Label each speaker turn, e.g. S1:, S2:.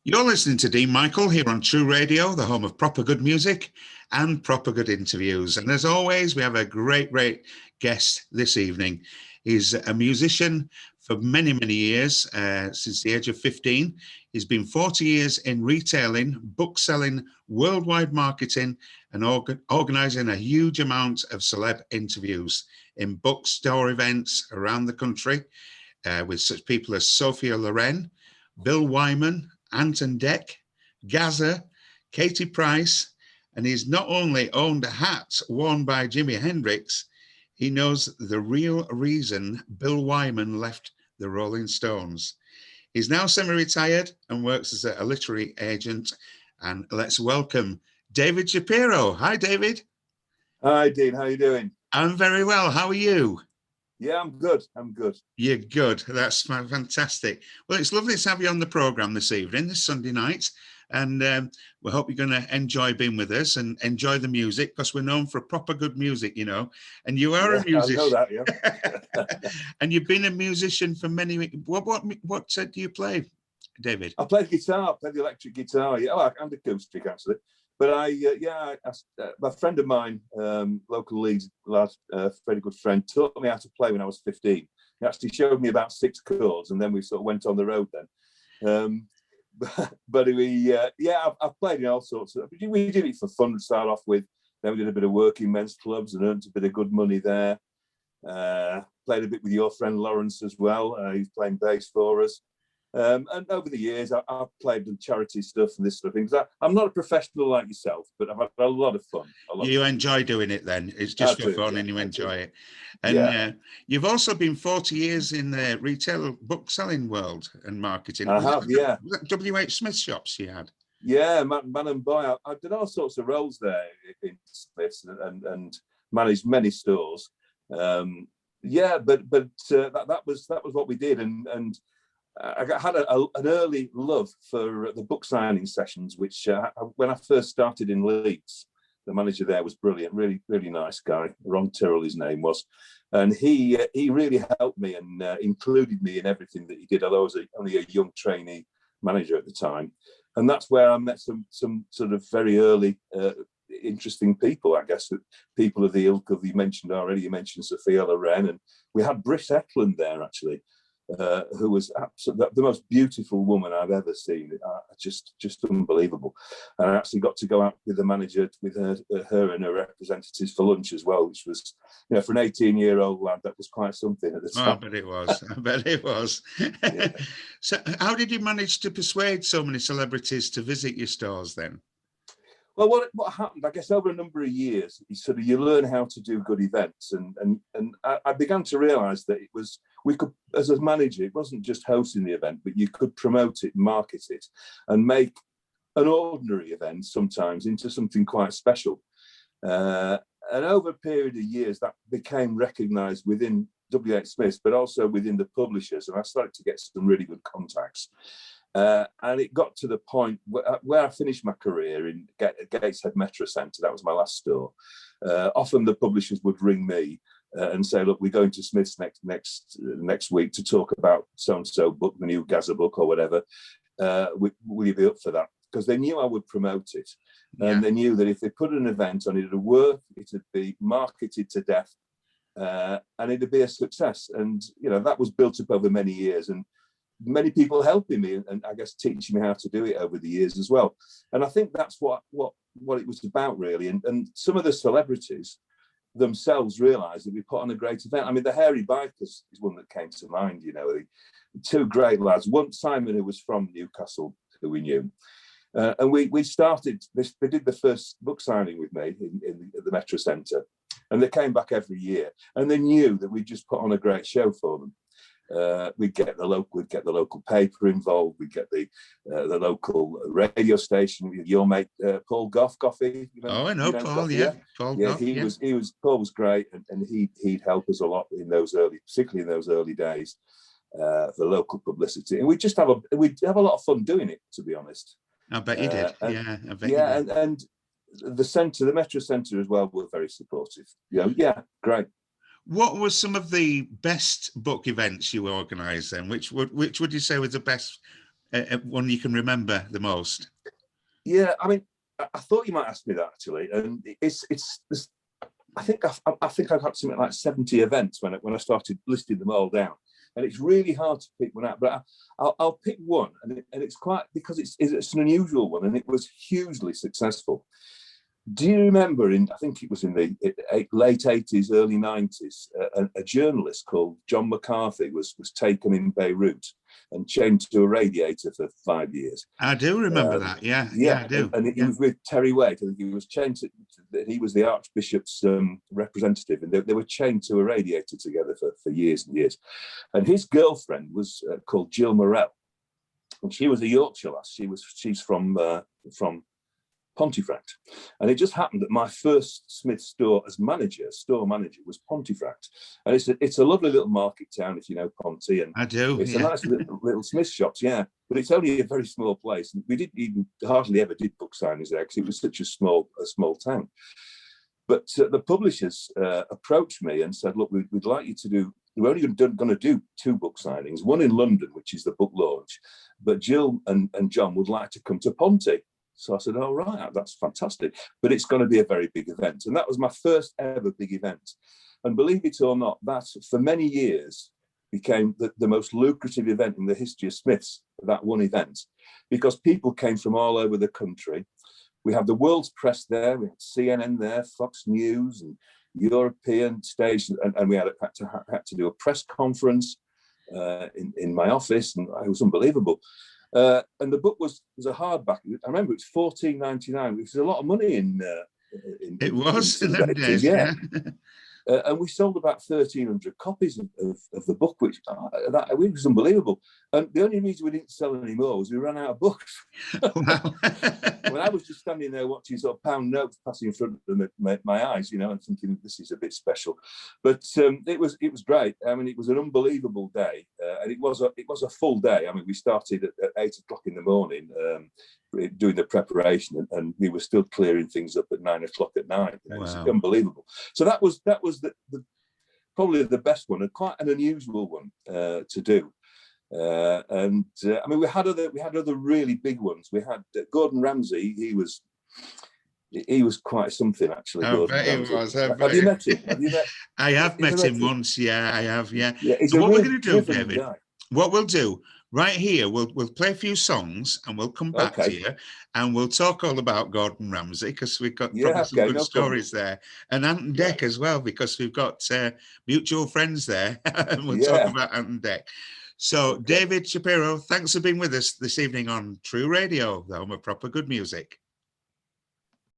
S1: You're listening to Dene Michael here on True Radio, the home of proper good music and proper good interviews. And as always, we have a great guest this evening. He's a musician for many, many years, since the age of 15. He's been 40 years in retailing, book selling, worldwide marketing, and organising a huge amount of celeb interviews in bookstore events around the country with such people as Sophia Loren, Bill Wyman, Anton Deck, Gaza, Katie Price, and he's not only owned a hat worn by Jimi Hendrix, he knows the real reason Bill Wyman left the Rolling Stones. He's now semi-retired and works as a literary agent. And let's welcome David Shapiro. Hi, David.
S2: Hi, Dean. How are you doing?
S1: I'm very well. How are you?
S2: Yeah, I'm good.
S1: You're good. That's fantastic. Well, it's lovely to have you on the programme this evening, this Sunday night. And we hope you're going to enjoy being with us and enjoy the music, because we're known for proper good music, you know. And you are a musician.
S2: I know that, yeah.
S1: And you've been a musician for many. What do you play, David?
S2: I play guitar. I play the electric guitar. Yeah, and acoustic actually. But a friend of mine, local Leeds lad, very good friend, taught me how to play when I was 15. He actually showed me about 6 chords, and then we sort of went on the road then. I've played in all sorts of. We did it for fun to start off with. Then we did a bit of working men's clubs and earned a bit of good money there. Played a bit with your friend Lawrence as well. He's playing bass for us. And over the years, I've played the charity stuff and this sort of thing. I'm not a professional like yourself, but I've had a lot of fun.
S1: You enjoy doing it then? It's just for fun, and you enjoy it. And you've also been 40 years in the retail book selling world and marketing.
S2: I have, yeah.
S1: Was that W.H. Smith shops you had?
S2: Yeah, man and boy. I did all sorts of roles there in Smiths and managed many stores. That was what we did, and I had an early love for the book signing sessions, which when I first started in Leeds, the manager there was brilliant, really, really nice guy. Ron Tyrrell, his name was. And he really helped me and included me in everything that he did, although I was only a young trainee manager at the time. And that's where I met some sort of very early interesting people, I guess, people of the ilk of, you mentioned Sophia Loren, and we had Britt Eklund there actually, who was absolutely the most beautiful woman I've ever seen. Just unbelievable. And I actually got to go out with the manager, with her and her representatives for lunch as well, which was, for an 18-year-old lad, that was quite something at the time.
S1: I bet it was. Yeah. So how did you manage to persuade so many celebrities to visit your stores then?
S2: Well, what happened, I guess, over a number of years, you learn how to do good events, and I began to realise that we could, as a manager, it wasn't just hosting the event, but you could promote it, market it, and make an ordinary event sometimes into something quite special. And over a period of years, that became recognised within W.H. Smith, but also within the publishers, and I started to get some really good contacts. And it got to the point where I finished my career in Gateshead Metro Centre. That was my last store. Often the publishers would ring me and say, "Look, we're going to Smith's next week to talk about so and so book, the new Gaza book or whatever. Will you be up for that?" Because they knew I would promote it, and they knew that if they put an event on, it'd work, it'd be marketed to death, and it'd be a success. And that was built up over many years, and many people helping me and I guess teaching me how to do it over the years as well. And I think that's what it was about really. And some of the celebrities themselves realised that we put on a great event. I mean, the Hairy Bikers is one that came to mind, the 2 great lads. One, Simon, who was from Newcastle, who we knew. And we started this, they did the first book signing with me at the Metro Centre. And they came back every year. And they knew that we just put on a great show for them. We'd get the local paper involved. We'd get the local radio station. Your mate Paul Goffey.
S1: I know Paul.
S2: Goff,
S1: yeah, Paul.
S2: Yeah,
S1: Goff,
S2: Paul was great, and he'd help us a lot particularly in those early days, for local publicity. And we'd have a lot of fun doing it, to be honest.
S1: I bet you did. I bet you did.
S2: And the Metro Centre as well were very supportive. Great.
S1: What was some of the best book events you organised then? Which would you say was the best one you can remember the most?
S2: Yeah, I mean, I thought you might ask me that actually, and it's I think I've had something like 70 events when I started listing them all down, and it's really hard to pick one out. But I'll pick one, and it's quite, because it's an unusual one, and it was hugely successful. Do you remember I think it was in the late 80s, early 90s, a journalist called John McCarthy was taken in Beirut and chained to a radiator for 5 years?
S1: I do remember that. Yeah, I do.
S2: And he was with Terry Waite. I think he was chained he was the Archbishop's representative, and they were chained to a radiator together for years and years. And his girlfriend was called Jill Morell, and she was a Yorkshire lass. She's from Pontefract, and it just happened that my first Smith store manager was Pontefract, and it's a lovely little market town, if you know Ponty, and
S1: I do.
S2: it's a nice little Smith shops, yeah, but it's only a very small place, and we didn't even hardly ever did book signings there because it was such a small town. But the publishers approached me and said, look, we'd like you to do, we're only going to do 2 book signings, one in London, which is the book launch, but Jill and John would like to come to Ponty. So I said, oh, right, that's fantastic. But it's going to be a very big event. And that was my first ever big event. And believe it or not, that for many years became the most lucrative event in the history of Smiths, that one event, because people came from all over the country. We had the world's press there. We had CNN there, Fox News and European stations. And we had to do a press conference in my office. And it was unbelievable. And the book was a hardback. I remember it was $14.99, which is a lot of money in
S1: it was in
S2: them
S1: days,
S2: yeah. And we sold about 1,300 copies of the book, which that was unbelievable. And the only reason we didn't sell any more was we ran out of books.
S1: Wow.
S2: When I was just standing there watching sort of pound notes passing in front of my eyes, and thinking this is a bit special. But it was great. I mean, it was an unbelievable day, and it was a full day. I mean, we started at 8 o'clock in the morning. Doing the preparation, and we were still clearing things up at 9 o'clock at night. Wow. It was unbelievable. So that was the probably the best one, and quite an unusual one to do. I mean, we had other really big ones. We had Gordon Ramsay. He was quite something, actually.
S1: I bet he was.
S2: Have you met him?
S1: I have met him once. Yeah, I have. Yeah.
S2: So
S1: what we're going to do, David?
S2: Guy.
S1: What we'll do right here, we'll play a few songs, and we'll come back to you, and we'll talk all about Gordon Ramsay, because we've got probably some good stories there, and Ant and Dec as well, because we've got mutual friends there, and we'll talk about Ant and Dec. So, David Shapiro, thanks for being with us this evening on True Radio, the home of proper good music.